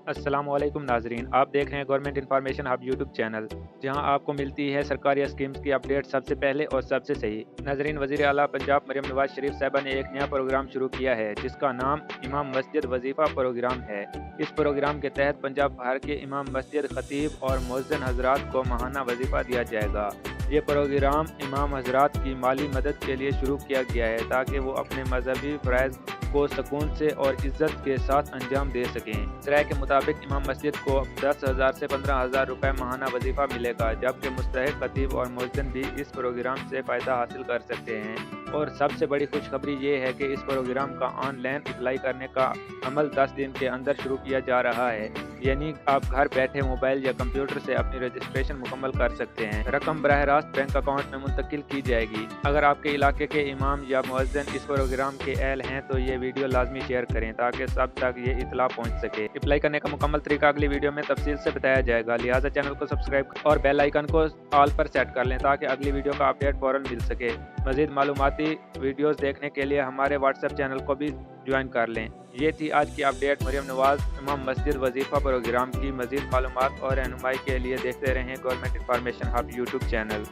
अस्सलाम वालेकुम नाजरीन, आप देख रहे हैं government information hub YouTube channel, जहां आपको मिलती है सरकारी स्कीम्स की अपडेट सबसे पहले और सबसे सही। नाजरीन, वज़ीर आला पंजाब मरियम नवाज शरीफ साहिबा ने एक नया प्रोग्राम शुरू किया है जिसका नाम इमाम मस्जिद वजीफ़ा प्रोग्राम है। इस प्रोग्राम के तहत पंजाब भर के इमाम मस्जिद, खतीब और मुअज्जिन हजरात को माहाना वजीफ़ा दिया जाएगा। ये प्रोग्राम इमाम हजरात की माली मदद के लिए शुरू किया गया है ताकि वो अपने मजहबी फ़राइज़ को सुकून से और इज्जत के साथ अंजाम दे सकें। शरह के मुताबिक इमाम मस्जिद को 10,000 से 15,000 रुपये माहाना वजीफ़ा मिलेगा, जबकि मुस्तहिक खतीब और मुअज्जिन भी इस प्रोग्राम से फ़ायदा हासिल कर सकते हैं। और सबसे बड़ी खुशखबरी ये है कि इस प्रोग्राम का ऑनलाइन अप्लाई करने का अमल 10 दिन के अंदर शुरू किया जा रहा है, यानी आप घर बैठे मोबाइल या कंप्यूटर से अपनी रजिस्ट्रेशन मुकम्मल कर सकते हैं। रकम बराह रास्त बैंक अकाउंट में मुंतकिल की जाएगी। अगर आपके इलाके के इमाम या मुअज्जिन इस प्रोग्राम के अहल हैं तो ये वीडियो लाजमी शेयर करें ताकि सब तक ये इतला पहुंच सके। अप्लाई करने का मुकम्मल तरीका अगली वीडियो में तफसील से बताया जाएगा, लिहाजा चैनल को सब्सक्राइब और बेल आइकन को ऑल पर सेट कर लें ताकि अगली वीडियो का अपडेट फौरन मिल सके। मज़ीद मालूमाती वीडियोस देखने के लिए हमारे व्हाट्सएप चैनल को भी ज्वाइन कर लें। ये थी आज की अपडेट मरियम नवाज इमाम मस्जिद वजीफ़ा प्रोग्राम की। मज़ीद मालूमात और रहनुमाई के लिए देखते रहें government information hub YouTube channel.